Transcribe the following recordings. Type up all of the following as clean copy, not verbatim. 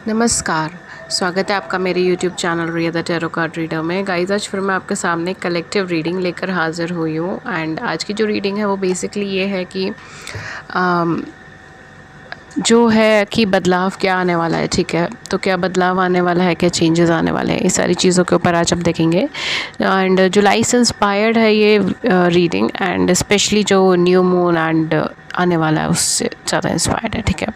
नमस्कार, स्वागत है आपका मेरे YouTube channel Riya the tarot card reader में। गाइस, आज फिर मैं आपके सामने कलेक्टिव रीडिंग लेकर हाज़िर हुई हूँ। एंड आज की जो रीडिंग है वो बेसिकली ये है कि जो है कि बदलाव क्या आने वाला है। ठीक है, तो क्या बदलाव आने वाला है, क्या चेंजेस आने वाले हैं, इस सारी चीज़ों के ऊपर आज हम देखेंगे। एंड जुलाई से इंस्पायर्ड है ये रीडिंग, एंड स्पेशली जो न्यू मून एंड आने वाला है उससे ज़्यादा इंस्पायर्ड है। ठीक है,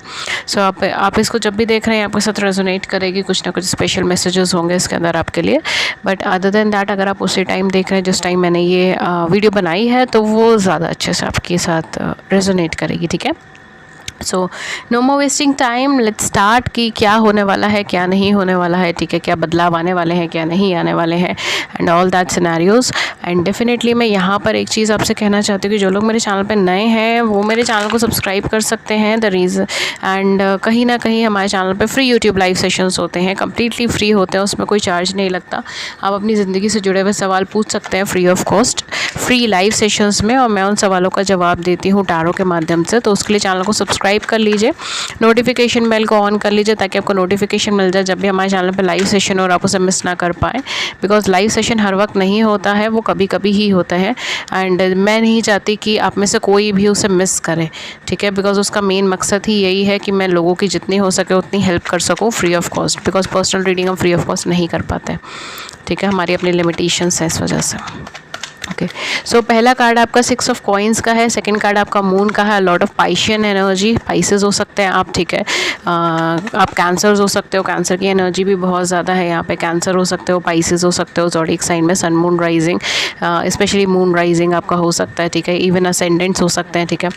सो आप इसको जब भी देख रहे हैं आपके साथ रेजोनेट करेगी, कुछ ना कुछ स्पेशल मैसेजेस होंगे इसके अंदर आपके लिए। बट अदर देन दैट, अगर आप उसी टाइम देख रहे हैं जिस टाइम मैंने ये वीडियो बनाई है, तो वो ज़्यादा अच्छे से आपके साथ रेजोनेट करेगी। ठीक है, so no more wasting time, let's start कि क्या होने वाला है, क्या नहीं होने वाला है। ठीक है, क्या बदलाव आने वाले हैं, क्या नहीं आने वाले हैं, and all that scenarios. And definitely मैं यहाँ पर एक चीज़ आपसे कहना चाहती हूँ कि जो लोग मेरे चैनल पे नए हैं वो मेरे चैनल को सब्सक्राइब कर सकते हैं। द रीज़न एंड कहीं ना कहीं हमारे चैनल पे फ्री यूट्यूब लाइव सेशंस होते हैं, कम्प्लीटली फ्री होते हैं, उसमें कोई चार्ज नहीं लगता। आप अपनी ज़िंदगी से जुड़े हुए सवाल पूछ सकते हैं free of cost, free live sessions में, और मैं उन सवालों का जवाब देती हूँ टैरो के माध्यम से। तो उसके लिए चैनल को सब्सक्राइब कर लीजिए, नोटिफिकेशन बेल को ऑन कर लीजिए ताकि आपको नोटिफिकेशन मिल जाए जब भी हमारे चैनल पे लाइव सेशन हो और आप उसे मिस ना कर पाएँ। बिकॉज लाइव सेशन हर वक्त नहीं होता है, वो कभी कभी ही होता है। एंड मैं नहीं चाहती कि आप में से कोई भी उसे मिस करे। ठीक है, बिकॉज उसका मेन मकसद ही यही है कि मैं लोगों की जितनी हो सके उतनी हेल्प कर सकूँ free of cost. Because personal reading हम फ्री ऑफ कॉस्ट नहीं कर पाते। ठीक है, हमारी अपनी लिमिटेशंस है इस वजह से। ओके, सो पहला कार्ड आपका 6 ऑफ कॉइन्स का है, सेकंड कार्ड आपका मून का है, लॉर्ड ऑफ पाइशियन एनर्जी, पाइसेस हो सकते हैं आप। ठीक है, आप कैंसर्स हो सकते हो, कैंसर की एनर्जी भी बहुत ज़्यादा है यहाँ पे। कैंसर हो सकते हो, पाइसेस हो सकते हो, ज़ोडिएक साइन में sun moon rising, specially moon rising आपका हो सकता है। ठीक है, इवन असेंडेंट्स हो सकते हैं। ठीक है,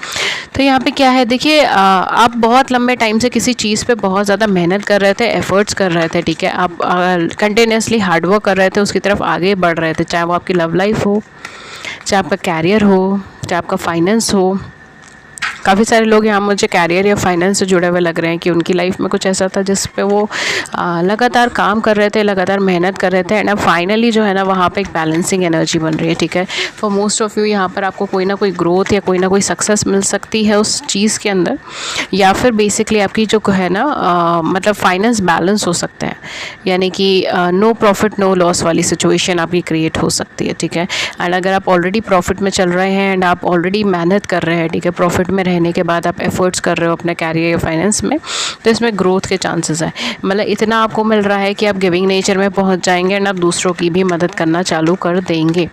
तो यहाँ पे क्या है, देखिए आप बहुत लंबे टाइम से किसी चीज़ पे बहुत ज़्यादा मेहनत कर रहे थे, एफर्ट्स कर रहे थे। ठीक है, आप कंटिन्यूसली हार्डवर्क कर रहे थे, उसकी तरफ आगे बढ़ रहे थे, चाहे वो आपकी लव लाइफ हो, चाहे आपका कैरियर हो, चाहे आपका फाइनेंस हो। काफ़ी सारे लोग यहाँ मुझे कैरियर या फाइनेंस से जुड़े हुए लग रहे हैं कि उनकी लाइफ में कुछ ऐसा था जिस पे वो लगातार काम कर रहे थे, लगातार मेहनत कर रहे थे, एंड अब फाइनली जो है ना वहाँ पे एक बैलेंसिंग एनर्जी बन रही है। ठीक है, फॉर मोस्ट ऑफ यू यहाँ पर आपको कोई ना कोई ग्रोथ या कोई ना कोई सक्सेस मिल सकती है उस चीज़ के अंदर, या फिर बेसिकली आपकी जो है ना मतलब फाइनेंस बैलेंस हो सकते हैं, यानी कि नो प्रॉफिट नो लॉस वाली सिचुएशन आपकी क्रिएट हो सकती है। ठीक है, एंड अगर आप ऑलरेडी प्रॉफिट में चल रहे हैं एंड आप ऑलरेडी मेहनत कर रहे हैं, ठीक है, प्रॉफिट में रहने के बाद आप एफर्ट्स कर रहे हो अपने कैरियर या फाइनेंस में, तो इसमें ग्रोथ के चांसेस है। मतलब इतना आपको मिल रहा है कि आप गिविंग नेचर में पहुंच जाएंगे एंड आप दूसरों की भी मदद करना चालू कर देंगे।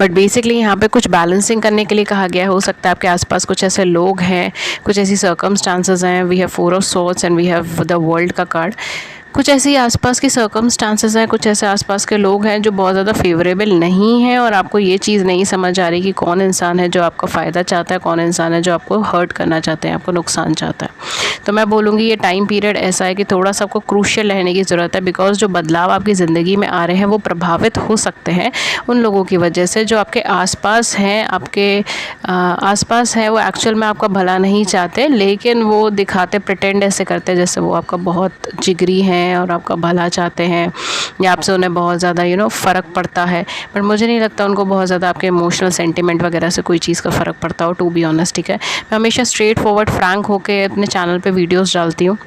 बट बेसिकली यहाँ पे कुछ बैलेंसिंग करने के लिए कहा गया है। हो सकता है आपके आसपास कुछ ऐसे लोग हैं, कुछ ऐसी सर्कमस्टांसेस हैं। We have 4 of swords and we have the world का कार्ड। कुछ ऐसी आसपास की सर्कमस्टांसेस हैं, कुछ ऐसे आसपास के लोग हैं जो बहुत ज़्यादा फेवरेबल नहीं हैं, और आपको ये चीज़ नहीं समझ आ रही कि कौन इंसान है जो आपका फ़ायदा चाहता है, कौन इंसान है जो आपको हर्ट करना चाहते हैं, आपको नुकसान चाहता है। तो मैं बोलूँगी ये टाइम पीरियड ऐसा है कि थोड़ा सा आपको क्रूशियल रहने की ज़रूरत है। बिकॉज जो बदलाव आपकी ज़िंदगी में आ रहे हैं वो प्रभावित हो सकते हैं उन लोगों की वजह से जो आपके आसपास हैं, आपके आसपास है। वो एक्चुअल में आपका भला नहीं चाहते, लेकिन वो दिखाते, प्रिटेंड ऐसे करते जैसे वो आपका बहुत जिगरी हैं और आपका भला चाहते हैं, या आपसे उन्हें बहुत ज़्यादा फ़र्क पड़ता है। बट मुझे नहीं लगता उनको बहुत ज़्यादा आपके इमोशनल सेंटिमेंट वगैरह से कोई चीज़ का फ़र्क पड़ता हो, टू बी ऑनेस्ट। ठीक है, मैं हमेशा स्ट्रेट फॉरवर्ड फ्रैंक होकर अपने चैनल पे वीडियोस डालती हूँ।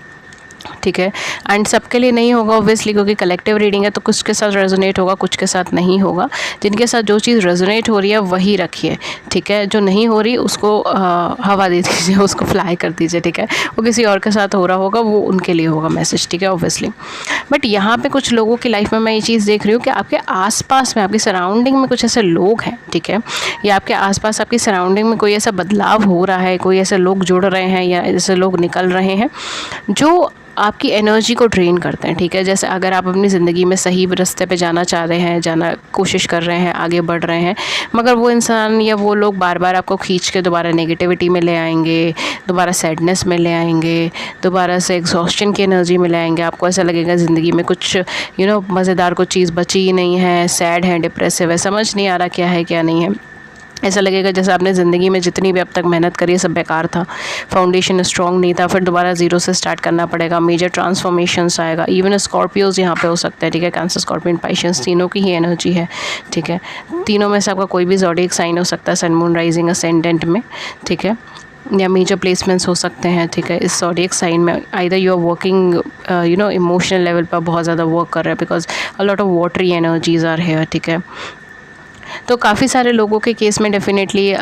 ठीक है, एंड सबके लिए नहीं होगा ऑब्वियसली, क्योंकि कलेक्टिव रीडिंग है, तो कुछ के साथ रेजोनेट होगा, कुछ के साथ नहीं होगा। जिनके साथ जो चीज़ रेजोनेट हो रही है वही रखिए। ठीक है, जो नहीं हो रही उसको हवा दे दीजिए, उसको फ्लाई कर दीजिए। ठीक है, वो किसी और के साथ हो रहा होगा, वो उनके लिए होगा मैसेज। ठीक है, ऑब्वियसली। बट यहाँ पे कुछ लोगों की लाइफ में मैं ये चीज़ देख रही हूँ कि आपके आसपास में, आपकी सराउंडिंग में कुछ ऐसे लोग हैं। ठीक है, या आपके आसपास आपकी सराउंडिंग में कोई ऐसा बदलाव हो रहा है, कोई ऐसे लोग जुड़ रहे हैं या ऐसे लोग निकल रहे हैं जो आपकी एनर्जी को ड्रेन करते हैं। ठीक है, जैसे अगर आप अपनी ज़िंदगी में सही रास्ते पे जाना चाह रहे हैं, जाना कोशिश कर रहे हैं, आगे बढ़ रहे हैं, मगर वो इंसान या वो लोग बार बार आपको खींच के दोबारा नेगेटिविटी में ले आएंगे, दोबारा सैडनेस में ले आएंगे, दोबारा से एग्जॉस्शन की एनर्जी में ले आएंगे। आपको ऐसा लगेगा ज़िंदगी में कुछ मज़ेदार कुछ चीज़ बची ही नहीं है, सैड है, डिप्रेसिव है, समझ नहीं आ रहा क्या है क्या नहीं है। ऐसा लगेगा जैसे आपने ज़िंदगी में जितनी भी अब तक मेहनत करी है सब बेकार था, फाउंडेशन स्ट्रॉन्ग नहीं था, फिर दोबारा ज़ीरो से स्टार्ट करना पड़ेगा, मेजर ट्रांसफॉर्मेशंस आएगा। इवन स्कॉर्पियोज़ यहाँ पे हो सकते हैं। ठीक है, कैंसर, स्कॉर्पियन, पाइशियंस, तीनों की ही एनर्जी है। ठीक है, तीनों में से आपका कोई भी ज़ोडिएक साइन हो सकता है सन मून राइजिंग असेंडेंट में। ठीक है, या मेजर प्लेसमेंट्स हो सकते हैं, ठीक है, इस ज़ोडिएक साइन में। Either you are working emotional level पर बहुत ज़्यादा वर्क कर रहे हैं, because a lot of watery energies are here, ठीक है। तो काफ़ी सारे लोगों के केस में डेफिनेटली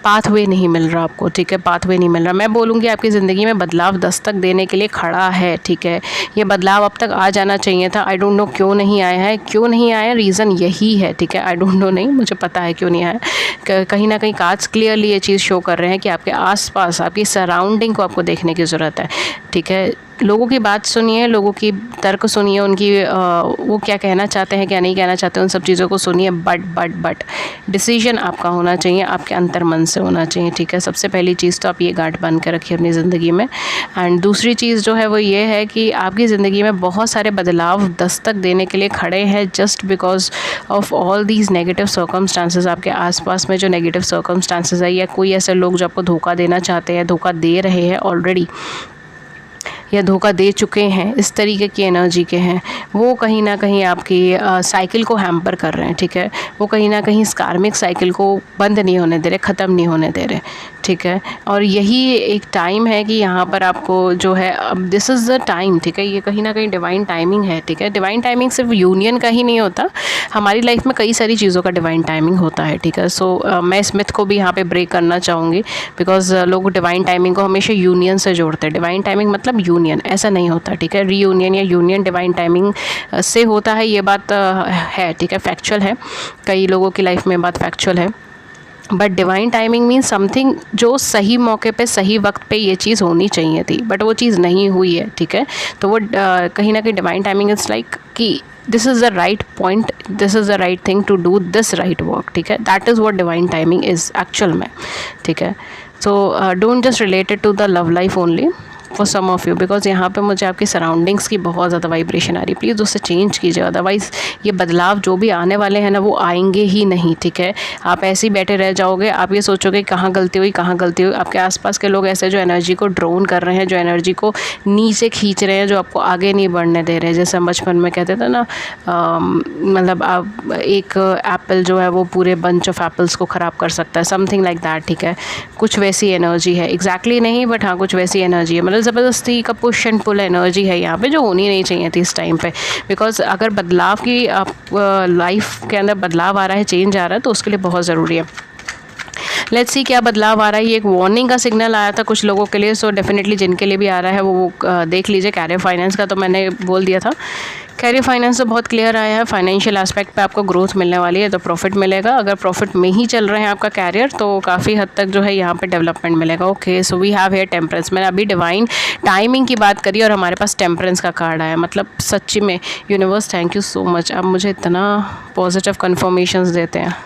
पाथवे नहीं मिल रहा आपको, ठीक है, पाथवे नहीं मिल रहा। मैं बोलूँगी आपकी ज़िंदगी में बदलाव दस्तक देने के लिए खड़ा है, ठीक है। ये बदलाव अब तक आ जाना चाहिए था। आई डोंट नो क्यों नहीं आया है, क्यों नहीं आया, रीज़न यही है, ठीक है। आई डोंट नो नहीं, मुझे पता है क्यों नहीं आया। कहीं ना कहीं कार्ड्स क्लियरली ये चीज़ शो कर रहे हैं कि आपके आसपास, आपकी सराउंडिंग को आपको देखने की ज़रूरत है, ठीक है। लोगों की बात सुनिए, लोगों की तर्क सुनिए, उनकी वो क्या कहना चाहते हैं, क्या नहीं कहना चाहते, उन सब चीज़ों को सुनिए। बट डिसीजन आपका होना चाहिए, आपके अंतर मन से होना चाहिए, ठीक है। सबसे पहली चीज़ तो आप ये गांठ बांध के रखिए अपनी ज़िंदगी में। एंड दूसरी चीज़ जो है वो ये है कि आपकी ज़िंदगी में बहुत सारे बदलाव दस्तक देने के लिए खड़े हैं, just because of all these negative circumstances. आपके आसपास में जो नेगेटिव सर्कमस्टांसेस है, या कोई ऐसे लोग जो आपको धोखा देना चाहते हैं, धोखा दे रहे हैं ऑलरेडी, या धोखा दे चुके हैं, इस तरीके की एनर्जी के हैं, वो कहीं ना कहीं आपकी साइकिल को हैम्पर कर रहे हैं, ठीक है। वो कहीं ना कहीं इस कार्मिक साइकिल को बंद नहीं होने दे रहे, ख़त्म नहीं होने दे रहे, ठीक है। और यही एक टाइम है कि यहाँ पर आपको जो है, अब दिस इज़ द टाइम, ठीक है। ये कहीं ना कहीं डिवाइन टाइमिंग है, ठीक है। डिवाइन टाइमिंग सिर्फ यूनियन का ही नहीं होता, हमारी लाइफ में कई सारी चीज़ों का डिवाइन टाइमिंग होता है, ठीक है। सो मैं इस मिथ को भी यहाँ पे ब्रेक करना चाहूँगी, बिकॉज लोग डिवाइन टाइमिंग को हमेशा यूनियन से जोड़ते हैं। डिवाइन टाइमिंग मतलब यूनियन, ऐसा नहीं होता, ठीक है। रीयूनियन या यूनियन डिवाइन टाइमिंग से होता है, ये बात है, ठीक है, फैक्चुअल है। कई लोगों की लाइफ में बात फैक्चुअल है। But divine timing mean something जो सही मौके पे सही वक्त पे ये चीज़ होनी चाहिए थी, बट वो चीज़ नहीं हुई है, ठीक है। तो वो कहीं ना कहीं डिवाइन टाइमिंग इज़ लाइक कि this is the right point, this is the right thing to do this right work, ठीक है। That is what divine timing is actual में, ठीक है। So don't just related to the love life only for some of you, because यहाँ पे मुझे आपकी surroundings की बहुत ज़्यादा वाइब्रेशन आ रही है। प्लीज़ उससे चेंज कीजिए, अदरवाइज़ ये बदलाव जो भी आने वाले हैं ना, वो आएंगे ही नहीं, ठीक है। आप ऐसे ही बैठे रह जाओगे, आप ये सोचोगे कहाँ गलती हुई, कहाँ गलती हुई। आपके आसपास के लोग ऐसे जो एनर्जी को ड्रोन कर रहे हैं, जो एनर्जी को नीचे खींच रहे हैं, जो आपको आगे नहीं बढ़ने दे रहे हैं। जैसे हम बचपन में कहते थे ना, मतलब आप एक एप्पल जो है वो पूरे बंच ऑफ एप्पल्स को ख़राब कर सकता है, समथिंग लाइक दैट, ठीक है। कुछ वैसी एनर्जी है, एग्जैक्टली नहीं, बट हाँ कुछ वैसी एनर्जी है। मतलब ज़बरदस्ती का पुश एंड पुल एनर्जी है यहाँ पे, जो होनी नहीं चाहिए थी इस टाइम पे। बिकॉज अगर बदलाव की आप लाइफ के अंदर बदलाव आ रहा है, चेंज आ रहा है, तो उसके लिए बहुत ज़रूरी है। लेट्स सी क्या बदलाव आ रहा है। ये एक वार्निंग का सिग्नल आया था कुछ लोगों के लिए, सो डेफिनेटली जिनके लिए भी आ रहा है वो देख लीजिए। कैरियर फाइनेंस का तो मैंने बोल दिया था, कैरियर फाइनेंस तो बहुत क्लियर आया है। फाइनेंशियल एस्पेक्ट पे आपको ग्रोथ मिलने वाली है, तो प्रॉफिट मिलेगा। अगर प्रॉफिट में ही चल रहे हैं आपका कैरियर, तो काफ़ी हद तक जो है यहाँ पे डेवलपमेंट मिलेगा। Okay, so we have here temperance. मैंने अभी डिवाइन टाइमिंग की बात करी और हमारे पास टेम्परेंस का कार्ड आया। मतलब सच्ची में universe thank you so much, आप मुझे इतना पॉजिटिव कन्फर्मेशंस देते हैं।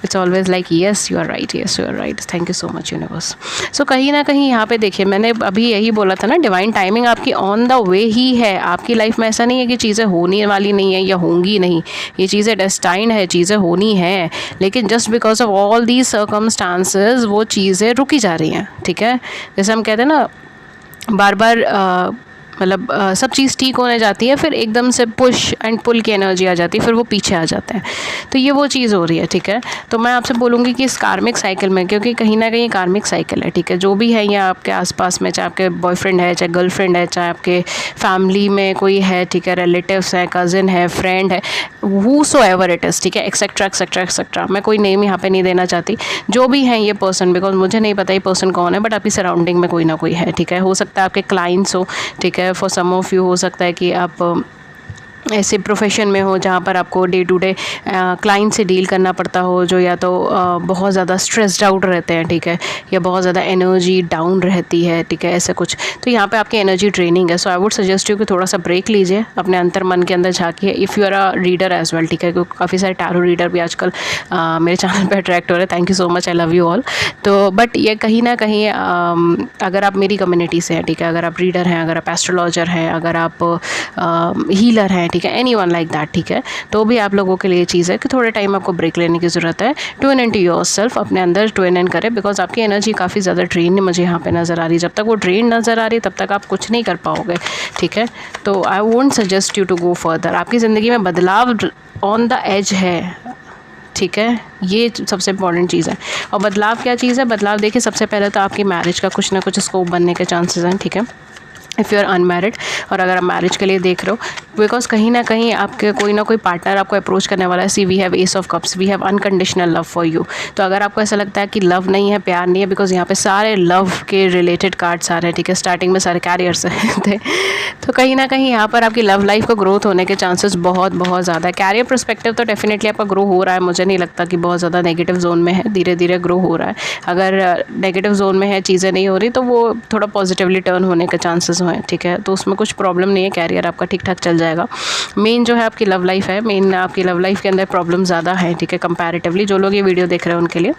It's always like yes you are right, yes you are right, thank you so much universe. So कहीं ना कहीं यहाँ पे देखिए, मैंने अभी यही बोला था ना, डिवाइन टाइमिंग आपकी ऑन द वे ही है। आपकी लाइफ में ऐसा नहीं है कि चीज़ें होने वाली नहीं है या होंगी नहीं, ये चीज़ें डेस्टाइंड है, चीज़ें होनी है। लेकिन just because of all these circumstances वो चीज़ें रुकी जा रही हैं, ठीक है। जैसे हम कहते हैं ना, बार बार मतलब सब चीज़ ठीक होने जाती है, फिर एकदम से पुश एंड पुल की एनर्जी आ जाती है, फिर वो पीछे आ जाते हैं। तो ये वो चीज़ हो रही है, ठीक है। तो मैं आपसे बोलूँगी कि इस कार्मिक साइकिल में, क्योंकि कहीं ना कहीं कार्मिक साइकिल है, ठीक है। जो भी है या आपके आसपास में, चाहे आपके बॉयफ्रेंड है, चाहे गर्लफ्रेंड है, चाहे आपके फैमिली में कोई है, ठीक है, रिलेटिव्स है, कज़न है, फ्रेंड है, whosoever it is, ठीक है, एक्सेट्रा एक्सेट्रा एक्सेट्रा। मैं कोई नेम यहाँ पे नहीं देना चाहती। जो भी हैं ये पर्सन, बिकॉज मुझे नहीं पता ये पर्सन कौन है, बट आपकी सराउंडिंग में कोई ना कोई है, ठीक है। हो सकता है आपके क्लाइंट्स हो, ठीक है। फॉर सम ऑफ यू हो सकता है कि आप ऐसे प्रोफेशन में हो जहाँ पर आपको डे टू डे क्लाइंट से डील करना पड़ता हो, जो या तो बहुत ज़्यादा स्ट्रेस्ड आउट रहते हैं, ठीक है, या बहुत ज़्यादा एनर्जी डाउन रहती है, ठीक है, ऐसे कुछ। तो यहाँ पे आपकी एनर्जी ड्रेनिंग है। सो आई वुड सजेस्ट यू कि थोड़ा सा ब्रेक लीजिए, अपने अंतर मन के अंदर झाँकिए। If you are a reader as well, ठीक है, क्योंकि काफ़ी सारे टैरो रीडर भी आजकल मेरे चैनल पर अट्रैक्ट हो रहे हैं। Thank you so much, I love you all. तो बट ये कहीं ना कहीं अगर आप मेरी कम्युनिटी से हैं, ठीक है, अगर आप रीडर हैं, अगर आप एस्ट्रोलॉजर हैं, अगर आप हीलर हैं, ठीक है, एनी वन लाइक दैट, ठीक है, तो भी आप लोगों के लिए चीज़ है कि थोड़े टाइम आपको ब्रेक लेने की ज़रूरत है। Tune in to yourself, अपने अंदर ट्यून इन करें, बिकॉज आपकी एनर्जी काफ़ी ज़्यादा ड्रेन मुझे यहाँ पे नज़र आ रही है। जब तक वो ड्रेन नज़र आ रही है तब तक आप कुछ नहीं कर पाओगे, ठीक है। तो I won't suggest you to go further. आपकी ज़िंदगी में बदलाव ऑन द एज है, ठीक है, ये सबसे इंपॉर्टेंट चीज़ है। और बदलाव क्या चीज़ है? बदलाव देखिए, सबसे पहले तो आपकी मैरिज का कुछ ना कुछ स्कोप बनने के चांसेस हैं, ठीक है, इफ़ यू आर अनमैरिड। और अगर आप मैरिज के लिए देख रहे हो, बिकॉज कहीं ना कहीं आपके कोई ना कोई पार्टनर आपको अप्रोच करने वाला है। See we have ace of cups, we have unconditional love for you. तो अगर आपको ऐसा लगता है कि लव नहीं है, प्यार नहीं है, बिकॉज यहाँ पे सारे लव के रिलेटेड कार्ड्स आ रहे हैं, ठीक है, स्टार्टिंग में सारे कैरियर्स थे, तो कहीं ना कहीं यहाँ पर आपकी लव लाइफ को ग्रोथ होने के चांसेस बहुत बहुत ज़्यादा है। कैरियर परस्पेक्टिव तो डेफिनेटली आपका ग्रो हो रहा है, मुझे नहीं लगता कि बहुत ज़्यादा नेगेटिव जोन में है, धीरे धीरे ग्रो हो रहा है। अगर नेगेटिव जोन में है, चीज़ें नहीं हो रही, तो वो थोड़ा पॉजिटिवली टर्न होने के चांसेस हैं, ठीक है, तो उसमें कुछ प्रॉब्लम नहीं है, कैरियर आपका ठीक ठाक चल जाएगा। मेन जो है आपकी लव लाइफ है, मेन आपकी लव लाइफ के अंदर प्रॉब्लम ज़्यादा है, ठीक है, कंपैरेटिवली। जो लोग ये वीडियो देख रहे हैं उनके लिए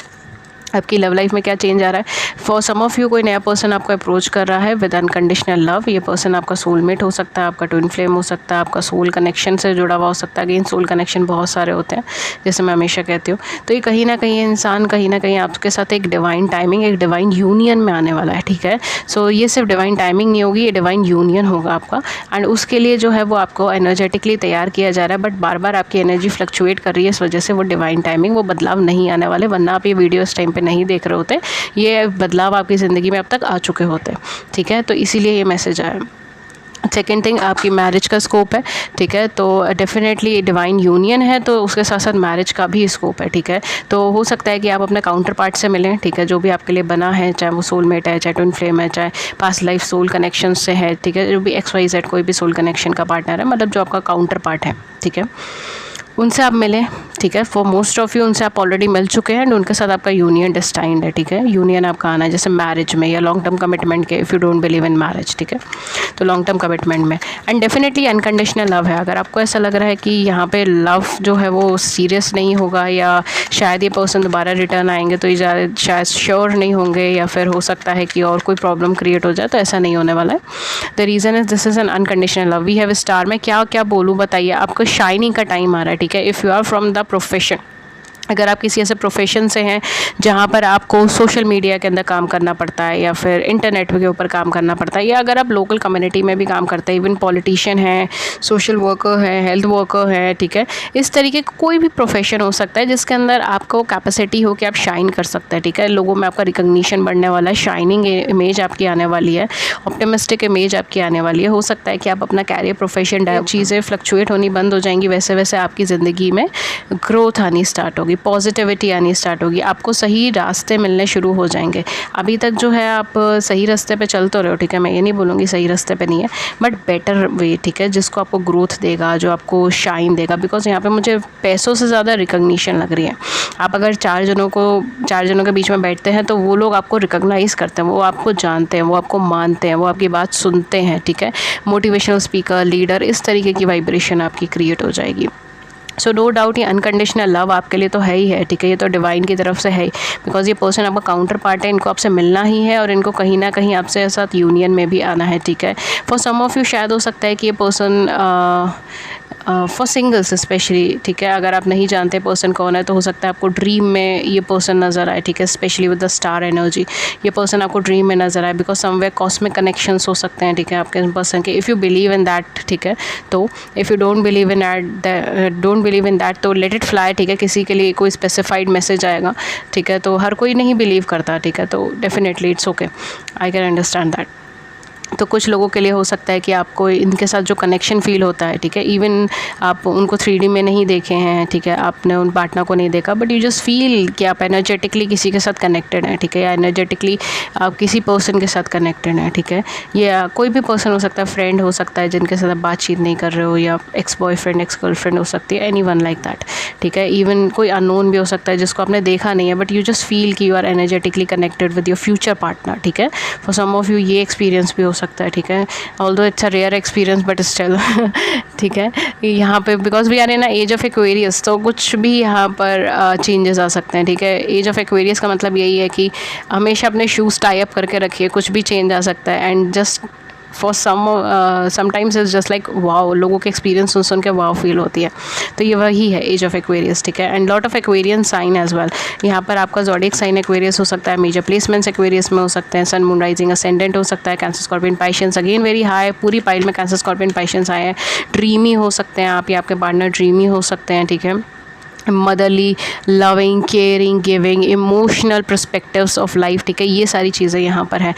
आपकी लव लाइफ में क्या चेंज आ रहा है? फॉर सम ऑफ यू कोई नया पर्सन आपको अप्रोच कर रहा है विद अनकंडीशनल लव। ये पर्सन आपका सोलमेट हो सकता है, आपका ट्विन फ्लेम हो सकता है, आपका सोल कनेक्शन से जुड़ा हुआ हो सकता है। अगेन सोल कनेक्शन बहुत सारे होते हैं, जैसे मैं हमेशा कहती हूँ। तो ये कहीं ना कहीं इंसान कहीं ना कहीं आपके साथ एक डिवाइन टाइमिंग, एक डिवाइन यूनियन में आने वाला है, ठीक है। सो ये सिर्फ डिवाइन टाइमिंग नहीं होगी, ये डिवाइन यूनियन होगा आपका। एंड उसके लिए जो है वो आपको एनर्जेटिकली तैयार किया जा रहा है, बट बार बार आपकी एनर्जी फ्लक्चुएट कर रही है, इस वजह से वो डिवाइन टाइमिंग, वो बदलाव नहीं आने वाले, वरना आप ये वीडियो इस टाइम पर नहीं देख रहे होते, ये बदलाव आपकी ज़िंदगी में अब तक आ चुके होते, ठीक है। तो इसीलिए ये मैसेज आया। सेकेंड थिंग, आपकी मैरिज का स्कोप है, ठीक है, तो डेफिनेटली डिवाइन यूनियन है, तो उसके साथ साथ मैरिज का भी स्कोप है, ठीक है। तो हो सकता है कि आप अपने काउंटर पार्ट से मिलें, ठीक है, जो भी आपके लिए बना है, चाहे वो सोलमेट है, चाहे ट्विन फ्लेम है, चाहे पास्ट लाइफ सोल कनेक्शन से है, ठीक है, जो भी XYZ कोई भी सोल कनेक्शन का पार्टनर है, मतलब जो आपका काउंटर पार्ट है, ठीक है, उनसे आप मिलें, ठीक है। फॉर मोस्ट ऑफ यू उनसे आप ऑलरेडी मिल चुके हैं, एंड उनके साथ आपका यूनियन डिस्टाइंड है, ठीक है। यूनियन आपका आना है जैसे मैरिज में या लॉन्ग टर्म कमिटमेंट के, if you don't believe in marriage, ठीक है, तो लॉन्ग टर्म कमिटमेंट में। एंड डेफिनेटली अनकंडीशनल लव है। अगर आपको ऐसा लग रहा है कि यहाँ पे लव जो है वो सीरियस नहीं होगा, या शायद ये पर्सन दोबारा रिटर्न आएंगे तो ये शायद श्योर नहीं होंगे, या फिर हो सकता है कि और कोई प्रॉब्लम क्रिएट हो जाए, तो ऐसा नहीं होने वाला है। The reason is this is an unconditional love. We have star में क्या क्या बोलूँ बताइए, आपको शाइनिंग का टाइम आ रहा है, ठीक है। If you are from the profession, अगर आप किसी ऐसे प्रोफेशन से हैं जहाँ पर आपको सोशल मीडिया के अंदर काम करना पड़ता है, या फिर इंटरनेट के ऊपर काम करना पड़ता है, या अगर आप लोकल कम्युनिटी में भी काम करते हैं, इवन पॉलिटिशियन है, सोशल वर्कर है, हेल्थ वर्कर है, ठीक है, इस तरीके का कोई भी प्रोफेशन हो सकता है जिसके अंदर आपको कैपेसिटी हो कि आप शाइन कर सकते हैं, ठीक है। लोगों में आपका रिकग्निशन बढ़ने वाला है, शाइनिंग इमेज आपकी आने वाली है, ऑप्टिमिस्टिक इमेज आपकी आने वाली है। हो सकता है कि आप अपना कैरियर प्रोफेशन चीज़ें फ्लक्चुएट होनी बंद हो जाएंगी, वैसे वैसे आपकी ज़िंदगी में ग्रोथ आनी स्टार्ट होगी, पॉजिटिविटी आनी स्टार्ट होगी, आपको सही रास्ते मिलने शुरू हो जाएंगे। अभी तक जो है आप सही रास्ते पे चल तो रहे हो, ठीक है, मैं ये नहीं बोलूँगी सही रास्ते पे नहीं है, बट बेटर वे, ठीक है, जिसको आपको ग्रोथ देगा, जो आपको शाइन देगा। बिकॉज यहाँ पे मुझे पैसों से ज़्यादा रिकग्निशन लग रही है। आप अगर चार जनों के बीच में बैठते हैं तो वो लोग आपको रिकॉग्नाइज़ करते हैं, वो आपको जानते हैं, वो आपको मानते हैं, वो आपकी बात सुनते हैं, ठीक है। मोटिवेशनल स्पीकर, लीडर, इस तरीके की वाइब्रेशन आपकी क्रिएट हो जाएगी। सो नो डाउट ये अनकंडीशनल लव आपके लिए तो है ही है, ठीक है, ये तो डिवाइन की तरफ से है ही, बिकॉज ये पर्सन आपका काउंटर पार्ट है, इनको आपसे मिलना ही है, और इनको कहीं ना कहीं आपसे साथ यूनियन में भी आना है, ठीक है। फॉर सम ऑफ यू शायद हो सकता है कि ये पर्सन फॉर सिंगल्स स्पेशली, ठीक है, अगर आप नहीं जानते पर्सन कौन है, तो हो सकता है आपको ड्रीम में ये पर्सन नज़र आए, ठीक है, specially with the star energy, ये पर्सन आपको ड्रीम में नज़र आए, बिकॉज समवेयर कॉस्मिक कनेक्शंस हो सकते हैं, ठीक है, आपके पर्सन के। If you believe in that, ठीक है, तो if you don't believe in that तो लेट इट फ्लाई, ठीक है। किसी के लिए कोई स्पेसिफाइड मैसेज आएगा, ठीक है, तो हर कोई नहीं बिलीव करता, ठीक है, तो definitely it's okay, I can understand that. तो कुछ लोगों के लिए हो सकता है कि आपको इनके साथ जो कनेक्शन फ़ील होता है, ठीक है, इवन आप उनको 3D में नहीं देखे हैं, ठीक है, आपने उन पार्टनर को नहीं देखा, बट यू जस्ट फील कि आप एनर्जेटिकली किसी के साथ कनेक्टेड हैं, ठीक है, या एनर्जेटिकली आप किसी पर्सन के साथ कनेक्टेड हैं, ठीक है। या कोई भी पर्सन हो सकता है, फ्रेंड हो सकता है जिनके साथ आप बातचीत नहीं कर रहे हो, या एक्स बॉयफ्रेंड, एक्स गर्लफ्रेंड हो सकती है, एनी वन लाइक दैट, ठीक है। इवन कोई अननोन भी हो सकता है जिसको आपने देखा नहीं है, बट यू जस्ट फील कि you are energetically connected with your future partner, ठीक है। फॉर सम ऑफ यू ये एक्सपीरियंस भी हो सकता है, ठीक है, although it's a rare experience but still ठीक है। यहाँ पे because we are in age of Aquarius, तो कुछ भी यहाँ पर चेंजेस आ सकते हैं, ठीक है। एज ऑफ एक्वेरियस का मतलब यही है कि हमेशा अपने शूज़ टाई अप करके रखिए, कुछ भी चेंज आ सकता है, and just for sometimes is just like wow, लोगों के एक्सपीरियंस सुन के वाओ फील होती है, तो ये वही है एज ऑफ एक्वेरियस, ठीक है। And lot of Aquarian sign as well, यहाँ पर आपका ज़ोडिएक साइन एक्वेरियस हो सकता है, मेजर प्लेसमेंट्स एक्वेरियस में हो सकते हैं, सन मून राइजिंग असेंडेंट हो सकता है, cancer scorpion pisces again very high, पूरी पाइल में कैंसर स्कॉर्पियन पाइशंस आए हैं। ड्रीमी हो सकते हैं आप, या आपके पार्टनर ड्रीमी हो सकते हैं, ठीक है। Motherly, loving, caring, giving, emotional perspectives of life, ठीक है, ये सारी चीज़ें यहाँ पर है,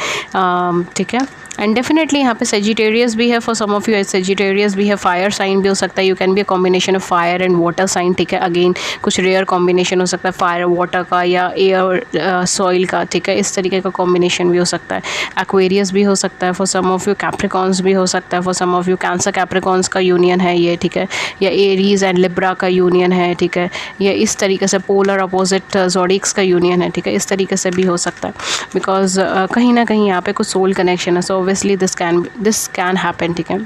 ठीक है। एंड डेफिनेटली यहाँ पे सेजिटेरियस भी है for some of you, Sagittarius भी है, फायर साइन भी हो सकता है, you can be a combination of fire and water sign, ठीक है, अगेन कुछ रेयर कॉम्बिनेशन हो सकता है फायर वाटर का या एयर सॉइल का, ठीक है, इस तरीके का कॉम्बिनेशन भी हो सकता है। एक्वेरियस भी हो सकता है for some of you, Capricorns भी हो सकता है for some of you, Cancer Capricorns का यूनियन है ये, ठीक है, या एरीज एंड लिब्रा का यूनियन है, ठीक है, या इस तरीके से पोलर अपोजिट ज़ोडिएक्स का यूनियन है, ठीक है, इस तरीके से भी हो सकता है, बिकॉज कहीं ना कहीं यहाँ पे कुछ सोल कनेक्शन है, so obviously this can happen, ठीक है।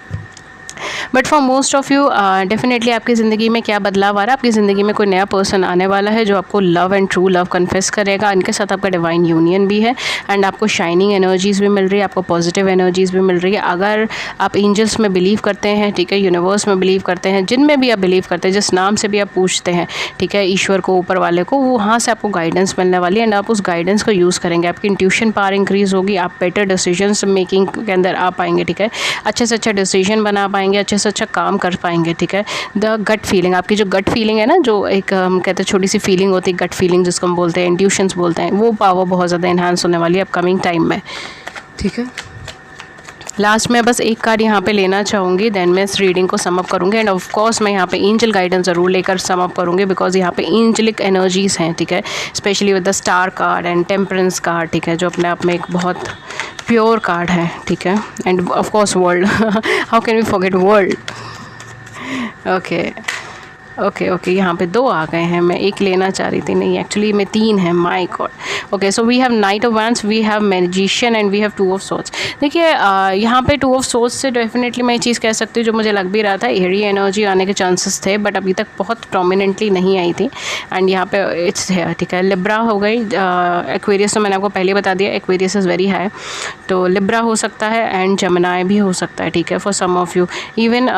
But for most of you definitely आपकी ज़िंदगी में क्या बदलाव आ रहा है, आपकी ज़िंदगी में कोई नया पर्सन आने वाला है जो आपको love and true love confess करेगा, इनके साथ आपका डिवाइन यूनियन भी है एंड आपको शाइनिंग एनर्जीज़ भी मिल रही है, आपको पॉजिटिव एनर्जीज़ भी मिल रही है। अगर आप एंजल्स में बिलीव करते हैं, ठीक है, यूनिवर्स में बिलीव करते हैं, जिनमें भी आप बिलीव करते हैं, जिस नाम से भी आप पूछते हैं, ठीक है, ईश्वर को, ऊपर वाले को, वहाँ से आपको गाइडेंस मिलने वाली है एंड आप उस गाइडेंस को यूज़ करेंगे, आपकी इंट्यूशन पावर इंक्रीज़ होगी, आप बेटर डिसीजंस मेकिंग के अंदर आ पाएंगे, ठीक है, अच्छे से अच्छा डिसीजन बना पाएंगे, अच्छे से अच्छा काम कर पाएंगे, ठीक है। द गट फीलिंग, आपकी जो गट फीलिंग है ना, जो एक कहते हैं छोटी सी फीलिंग होती है गट फीलिंग जिसको हम बोलते हैं, इंट्यूशंस बोलते हैं, वो पावर बहुत ज़्यादा इन्हांस होने वाली है अपकमिंग टाइम में, ठीक है। लास्ट में बस एक कार्ड यहाँ पे लेना चाहूँगी, देन मैं इस रीडिंग को सम अप करूँगी एंड ऑफ कोर्स मैं यहाँ पे एंजल गाइडेंस ज़रूर लेकर सम अप करूँगी, बिकॉज यहाँ पे एंजलिक एनर्जीज़ हैं, ठीक है, specially with the star card and temperance card, ठीक है, जो अपने आप में एक बहुत प्योर कार्ड है, ठीक है, and of course world, how can we forget world, okay okay okay, यहाँ पे 2 आ गए हैं, मैं एक लेना चाह रही थी, नहीं एक्चुअली में 3 है, my God. Okay, so we have knight of wands, we have magician and we have 2 of swords. देखिए यहाँ पे 2 ऑफ सोर्ड्स से डेफिनेटली मैं ये चीज़ कह सकती हूँ, जो मुझे लग भी रहा था, एरी एनर्जी आने के चांसेस थे, बट अभी तक बहुत प्रोमिनेंटली नहीं आई थी एंड यहाँ पे इट्स है, ठीक है। लिब्रा हो गई, एक्वेरियस तो मैंने आपको पहले बता दिया, एक्वेरियस इज़ वेरी हाई, तो लिब्रा हो सकता है एंड जमनाई भी हो सकता है, ठीक है, for some of you. Even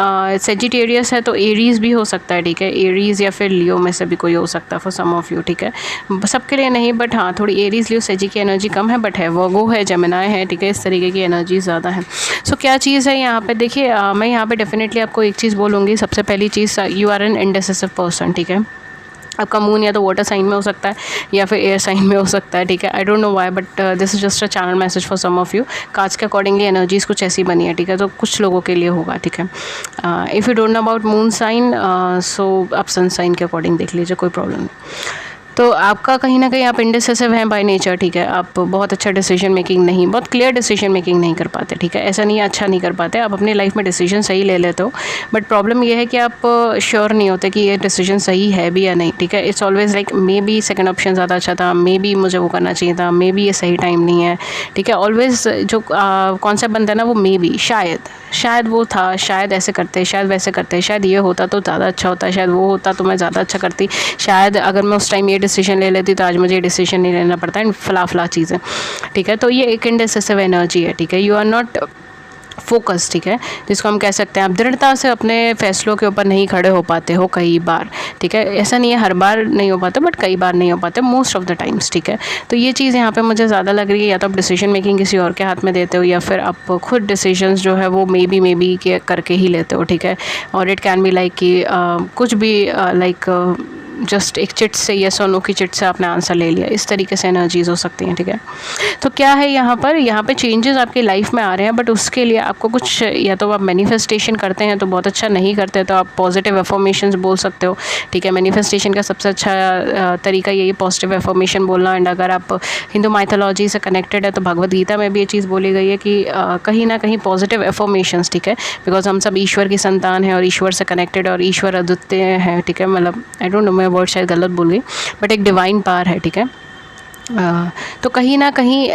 Sagittarius है तो एरीज भी हो सकता है, ठीक है, एरीज या फिर लियो में से भी कोई हो सकता है फॉर सम ऑफ यू, ठीक है, सबके लिए नहीं, बट हाँ थोड़ी एरीज लियो सेजी की एनर्जी कम है, बट है वर्गो है, जेमिनाई है, ठीक है, इस तरीके की एनर्जी ज़्यादा है। सो क्या चीज़ है यहाँ पे, देखिए मैं यहाँ पे डेफिनेटली आपको एक चीज़ बोलूँगी, सबसे पहली चीज़, you are N indecisive person, ठीक है। आपका मून या तो वाटर साइन में हो सकता है या फिर एयर साइन में हो सकता है, ठीक है, I don't know why, but this is just a channel message for some of you. Cause के अकॉर्डिंगली एनर्जीज कुछ ऐसी बनी है, ठीक है, तो कुछ लोगों के लिए होगा, ठीक है। If you don't know about moon sign, so आप सन साइन के अकॉर्डिंग देख लीजिए, कोई प्रॉब्लम नहीं। तो आपका कहीं ना कहीं आप इंडिसिसिव हैं बाय नेचर, ठीक है, आप बहुत अच्छा डिसीजन मेकिंग नहीं, बहुत क्लियर डिसीजन मेकिंग नहीं कर पाते, ठीक है, ऐसा नहीं है अच्छा नहीं कर पाते, आप अपनी लाइफ में डिसीजन सही ले लेते हो, बट प्रॉब्लम ये है कि आप श्योर नहीं होते कि ये डिसीजन सही है भी या नहीं, ठीक है। It's always like may be second option ज़्यादा अच्छा था, मे बी मुझे वो करना चाहिए था, मे बी ये सही टाइम नहीं है, ठीक है। ऑलवेज जो कॉन्सेप्ट बनता है ना, वो मे बी, शायद वो था, शायद ऐसे करते, शायद वैसे करते, शायद ये होता तो ज़्यादा अच्छा होता, शायद वो होता तो मैं ज़्यादा अच्छा करती, शायद अगर मैं उस टाइम ये डिसीजन ले लेती तो आज मुझे डिसीजन नहीं लेना पड़ता, एंड फला चीज़ें, ठीक है। तो ये एक इंडिसिसिव एनर्जी है, ठीक है, यू आर नॉट फोकस, ठीक है, जिसको हम कह सकते हैं आप दृढ़ता से अपने फैसलों के ऊपर नहीं खड़े हो पाते हो कई बार, ठीक है, ऐसा नहीं है हर बार नहीं हो पाते, बट कई बार नहीं हो पाते, मोस्ट ऑफ द टाइम्स, ठीक है। तो ये चीज़ यहाँ पे मुझे ज़्यादा लग रही है, या तो आप डिसीजन मेकिंग किसी और के हाथ में देते हो, या फिर आप खुद डिसीजंस जो है वो मे बी के करके ही लेते हो, ठीक है। और इट कैन बी लाइक कि कुछ भी लाइक जस्ट एक चिट से, यस और नो की चिट से आपने आंसर ले लिया, इस तरीके से एनर्जीज हो सकती हैं, ठीक है। तो क्या है यहाँ पे चेंजेस आपकी लाइफ में आ रहे हैं, बट उसके लिए आपको कुछ, या तो आप मैनिफेस्टेशन करते हैं तो बहुत अच्छा, नहीं करते तो आप पॉजिटिव एफर्मेशंस बोल सकते हो, ठीक है। मैनिफेस्टेशन का सबसे अच्छा तरीका यही पॉजिटिव एफर्मेशन बोलना, एंड अगर आप हिंदू माइथोलॉजी से कनेक्टेड है तो भगवद गीता में भी ये चीज़ बोली गई है कि कहीं ना कहीं पॉजिटिव एफर्मेशंस, ठीक है, बिकॉज हम सब ईश्वर की संतान हैं और ईश्वर से कनेक्टेड, और ईश्वर अद्वितीय है, ठीक है, मतलब आई डोंट नो, मैं वर्ड शायद गलत बोल गई, बट एक डिवाइन पावर है, ठीक है। तो कहीं ना कहीं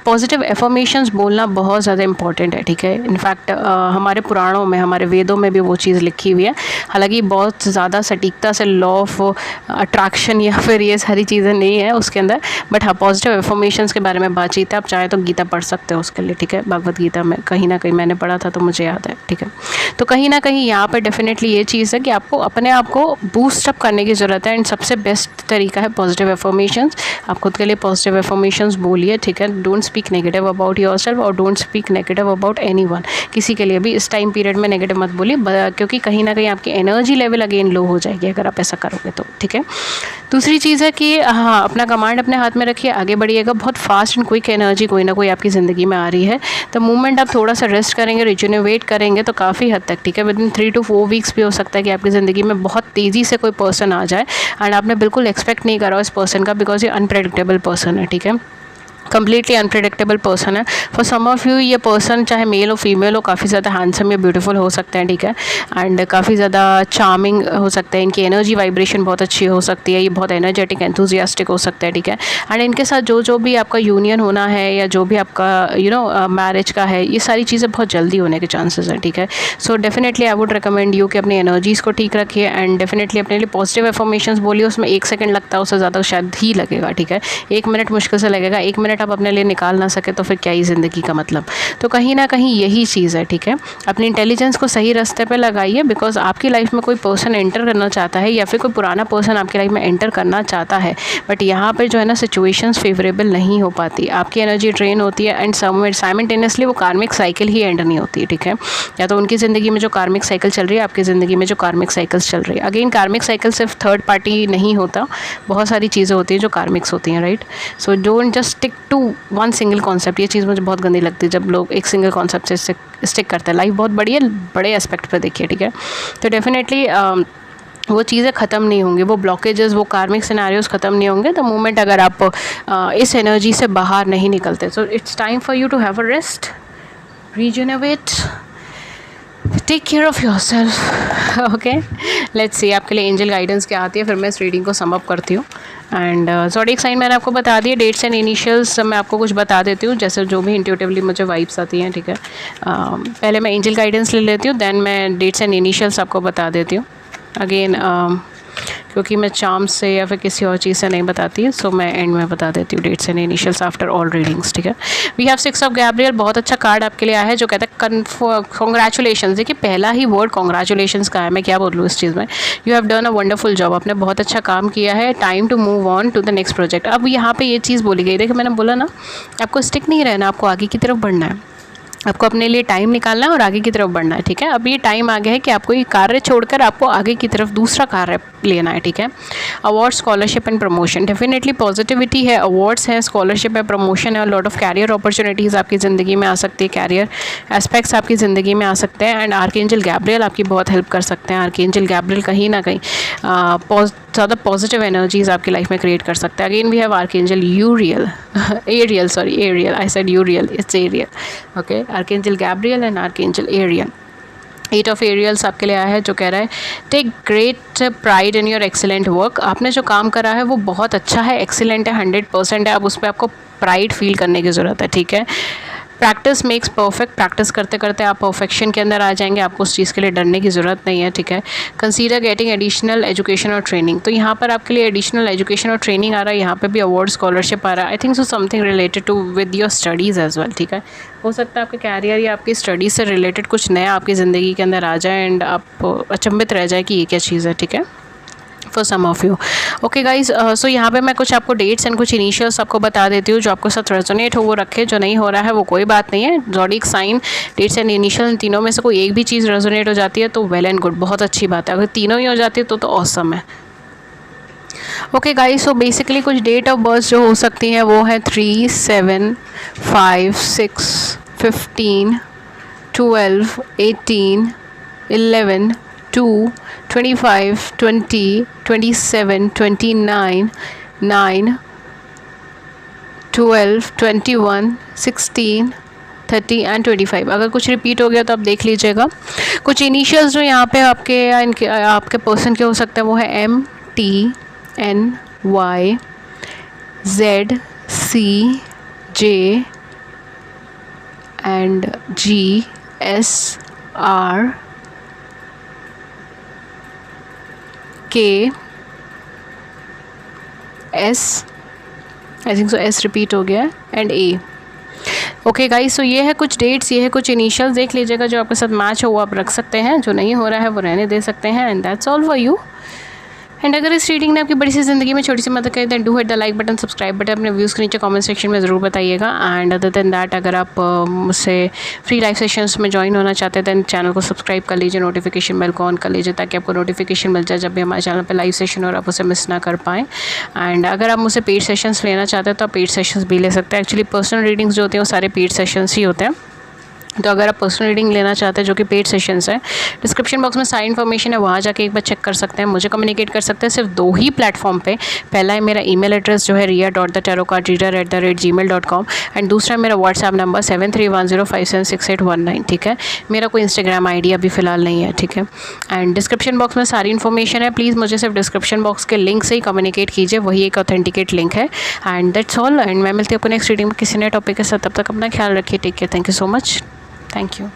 पॉजिटिव एफर्मेशंस बोलना बहुत ज़्यादा इंपॉर्टेंट है, ठीक है। इनफैक्ट हमारे पुराणों में, हमारे वेदों में भी वो चीज़ लिखी हुई है, हालांकि बहुत ज़्यादा सटीकता से लॉ ऑफ अट्रैक्शन या फिर ये सारी चीज़ें नहीं है उसके अंदर, बट हाँ पॉजिटिव एफर्मेशंस के बारे में बातचीत है, आप चाहे तो गीता पढ़ सकते हो उसके लिए, ठीक है, भगवद गीता में कहीं ना कहीं मैंने पढ़ा था तो मुझे याद है, ठीक है। तो कहीं ना कहीं यहाँ पर डेफिनेटली ये चीज़ है कि आपको अपने आप को बूस्टअप करने की ज़रूरत है, एंड सबसे बेस्ट तरीका है पॉजिटिव एफर्मेशंस। आप खुद के लिए पॉजिटिव एफर्मेशंस बोलिए, ठीक है। Don't speak negative about yourself और don't speak negative about anyone. किसी के लिए भी इस टाइम पीरियड में नेगेटिव मत बोलिए, क्योंकि कहीं ना कहीं आपकी एनर्जी लेवल अगेन लो हो जाएगी अगर आप ऐसा करोगे तो, ठीक है। दूसरी चीज़ है कि हाँ, अपना कमांड अपने हाथ में रखिए, आगे बढ़िएगा। बहुत फास्ट एंड क्विक एनर्जी कोई ना कोई आपकी ज़िंदगी में आ रही है, तो मूवमेंट आप थोड़ा सा रेस्ट करेंगे, रिजुनोवेट करेंगे तो काफ़ी हद तक, ठीक है। विदिन 3 to 4 वीक्स भी हो सकता है कि आपकी ज़िंदगी में बहुत तेज़ी से कोई पर्सन आ जाए एंड आपने बिल्कुल एक्सपेक्ट नहीं करा इस पर्सन का, बिकॉज ये अनप्रेडिक्टेबल पर्सन है, ठीक है। कम्प्लीटली अनप्रेडिक्टेबल पर्सन है। फॉर सम ऑफ यू ये पर्सन चाहे मेल हो फीमेल हो, काफ़ी ज़्यादा हैंडसम या ब्यूटीफुल हो सकते हैं, ठीक है। एंड काफ़ी ज़्यादा चार्मिंग हो सकते हैं, इनकी एनर्जी वाइब्रेशन बहुत अच्छी हो सकती है, ये बहुत एनर्जेटिक एंथुजियास्टिक हो सकते हैं, ठीक है। एंड इनके साथ जो भी आपका यूनियन होना है या जो भी आपका मैरिज का है, ये सारी चीज़ें बहुत जल्दी होने के चांसेस हैं, ठीक है। So definitely I would recommend you कि अपनी एनर्जीज़ को ठीक रखिए एंड डेफिनेटली अपने लिए पॉजिटिव एफर्मेशंस बोलिए। उसमें 1 सेकंड लगता है, उससे ज़्यादा शायद ही लगेगा, ठीक है। 1 मिनट मुश्किल से लगेगा, 1 मिनट आप अपने लिए निकाल ना सके तो फिर क्या ही ज़िंदगी का मतलब। तो कहीं ना कहीं यही चीज़ है, ठीक है। अपनी इंटेलिजेंस को सही रास्ते पे लगाइए, बिकॉज आपकी लाइफ में कोई पर्सन एंटर करना चाहता है या फिर कोई पुराना पर्सन आपकी लाइफ में एंटर करना चाहता है, बट यहाँ पर जो है ना सिचुएशंस फेवरेबल नहीं हो पाती, आपकी एनर्जी ड्रेन होती है एंड साइमल्टेनियसली वो कार्मिक साइकिल ही एंड नहीं होती, ठीक है। या तो उनकी ज़िंदगी में जो कार्मिक साइकिल चल रही है, आपकी ज़िंदगी में जो कार्मिक साइकिल्स चल रही है। अगेन कार्मिक साइकिल सिर्फ थर्ड पार्टी नहीं होता, बहुत सारी चीज़ें होती हैं जो कार्मिक्स होती हैं, right. So don't just stick to one single concept. ये चीज़ मुझे बहुत गंदी लगती है जब लोग एक सिंगल कॉन्सेप्ट से स्टिक करते हैं। लाइफ बहुत बड़ी है, बड़े एस्पेक्ट पर देखिए, ठीक है। तो डेफिनेटली वो चीज़ें ख़त्म नहीं होंगी, वो ब्लॉकेजेस, वो कार्मिक सिनेरियोस ख़त्म नहीं होंगे द मोमेंट अगर आप इस एनर्जी से बाहर नहीं निकलते। So it's time for you to have a rest, regenerate, take care of yourself. Okay, let's see आपके लिए एंजल गाइडेंस क्या आती है, फिर मैं इस रीडिंग को सम अप करती हूँ। एंड ज़ोडिएक साइन मैंने आपको बता दिए, डेट्स एंड इनिशियल्स मैं आपको कुछ बता देती हूँ, जैसे जो भी इंट्यूटिवली मुझे वाइब्स आती हैं, ठीक है। पहले मैं एंजल गाइडेंस ले लेती हूँ, देन मैं डेट्स एंड इनिशियल्स आपको बता देती हूँ। अगेन क्योंकि मैं चार्म से या फिर किसी और चीज़ से नहीं बताती, सो मैं एंड में बता देती हूँ dates and initials after all readings, ठीक है। वी हैव 6 ऑफ गैब्रियल, बहुत अच्छा कार्ड आपके लिए आया है जो कहता है कॉन्ग्रेचुलेशन। देखिए पहला ही वर्ड कॉन्ग्रेचुलेशन का है, मैं क्या बोलूँ इस चीज़ में। You have done a wonderful job, आपने बहुत अच्छा काम किया है, time to move on to the next project. अब यहाँ पे ये चीज़ बोली गई, देखिए मैंने बोला ना, आपको स्टिक नहीं रहना, आपको आगे की तरफ बढ़ना है, आपको अपने लिए टाइम निकालना है और आगे की तरफ बढ़ना है, ठीक है। अब ये टाइम आ गया है कि आपको ये कार्य छोड़कर आपको आगे की तरफ दूसरा कार्य लेना है, ठीक है। Award, scholarship and promotion, definitely positivity है, अवार्ड्स हैं, स्कॉलरशिप है, प्रमोशन है और लॉट ऑफ कैरियर अपॉर्चुनिटीज़ आपकी ज़िंदगी में आ सकती है, कैरियर एस्पेक्ट्स आपकी ज़िंदगी में आ सकते हैं। एंड आर्कएंजल गैब्रियल आपकी बहुत हेल्प कर सकते हैं। आर्कएंजल गैब्रियल कहीं ना कहीं ज़्यादा पॉजिटिव एनर्जीज़ आपकी लाइफ में क्रिएट कर सकते हैं। Again we have archangel Uriel, Ariel, I said Uriel, it's Ariel, okay. Archangel Gabriel and archangel Ariel. 8 of Ariels आपके लिए आया है जो कह रहा है take great pride in your excellent work. आपने जो काम करा है वो बहुत अच्छा है, एक्सीलेंट है, 100% है। अब उस पर आपको प्राइड फील करने की ज़रूरत है, ठीक है। प्रैक्टिस मेक्स परफेक्ट, प्रैक्टिस करते करते आप परफेक्शन के अंदर आ जाएंगे, आपको उस चीज़ के लिए डरने की ज़रूरत नहीं है, ठीक है। कंसीडर गेटिंग एडिशनल एजुकेशन और ट्रेनिंग, तो यहाँ पर आपके लिए एडिशनल एजुकेशन और ट्रेनिंग आ रहा है, यहाँ पे भी अवार्ड, स्कॉलरशिप आ रहा है। I think so something related to with your studies as well, ठीक है। हो सकता है आपके कैरियर या आपकी स्टडीज़ से रिलेटेड कुछ नया आपकी ज़िंदगी के अंदर आ जाए एंड आप अचंभित रह जाए कि ये क्या चीज़ है, ठीक है, for some of you. Okay guys, so यहाँ पे मैं कुछ आपको डेट्स एंड कुछ इनिशियल्स आपको बता देती हूँ, जो आपको साथ रेजोनेट हो वो रखे, जो नहीं हो रहा है वो कोई बात नहीं है। Zodiac sign, dates and initial, इन तीनों में से कोई एक भी चीज़ रेजोनेट हो जाती है तो वेल एंड गुड, बहुत अच्छी बात है। अगर तीनों ही हो जाती है तो ऑसम है। ओके गाइज, सो बेसिकली कुछ डेट ऑफ बर्थ जो हो सकती हैं वो है 3, 7, 5, 6, 15, 12, 18, 11, 2, 25, 20, 27, 29, 9, 12, 21, 16, 30 एंड 25। अगर कुछ रिपीट हो गया तो आप देख लीजिएगा। कुछ इनिशियल्स जो यहाँ पे आपके या इनके आपके पर्सन के हो सकते हैं वो है M, T, N, Y, Z, C, J and G, S, R, K, S, I think so S repeat हो गया, एंड A। ओके गाइस, सो ये है कुछ डेट्स, ये है कुछ इनिशियल्स, देख लीजिएगा जो आपके साथ मैच हो वो आप रख सकते हैं, जो नहीं हो रहा है वो रहने दे सकते हैं। And that's all for you. And अगर इस रीडिंग ने आपकी बड़ी सी ज़िंदगी में छोटी सी मदद करी then do hit the like button, subscribe button, अपने व्यूज़ के नीचे कमेंट सेक्शन में ज़रूर बताइएगा। एंड अदर देन दैट अगर आप मुझसे फ्री लाइव सेशंस में ज्वाइन होना चाहते हैं दैन चैनल को सब्सक्राइब कर लीजिए, नोटिफिकेशन बेल को ऑन कर लीजिए ताकि आपको नोटिफिकेशन मिल जाए जब भी हमारे चैनल पर लाइव सेशन और आप उसे मिस ना कर पाएँ। एंड अगर आप मुझसे पेड सेशंस लेना चाहते हैं तो आप पेड सेशंस भी ले सकते हैं। एक्चुअली पर्सनल रीडिंग्स जो होते हैं वो सारे पेड सेशंस ही होते हैं। तो अगर आप पर्सनल रीडिंग लेना चाहते हैं जो कि पेड सेशंस है, डिस्क्रिप्शन बॉक्स में सारी इन्फॉर्मेशन है, वहाँ जाके एक बार चेक कर सकते हैं। मुझे कम्युनिकेट कर सकते हैं सिर्फ 2 ही प्लेटफॉर्म पे। पहला है मेरा ईमेल एड्रेस जो है ria.thetarotcardreader@gmail.com एंड दूसरा मेरा व्हाट्सएप नंबर 7310576819। ठीक है, मेरा कोई इंस्टाग्राम आईडी अभी फ़िलहाल नहीं है। ठीक है, एंड डिस्क्रिप्शन बॉक्स में सारी इन्फॉर्मेशन है। प्लीज़ मुझे सिर्फ डिस्क्रिप्शन बॉक्स के लिंक से ही कम्युनिकेट कीजिए, वही एक ऑथेंटिकेट लिंक है। And that's all. एंड मैं मिलती हूँ आपको नेक्स्ट रीडिंग में किसी नए टॉपिक के साथ। तब तक अपना ख्याल रखिए। Take care. Thank you so much. Thank you.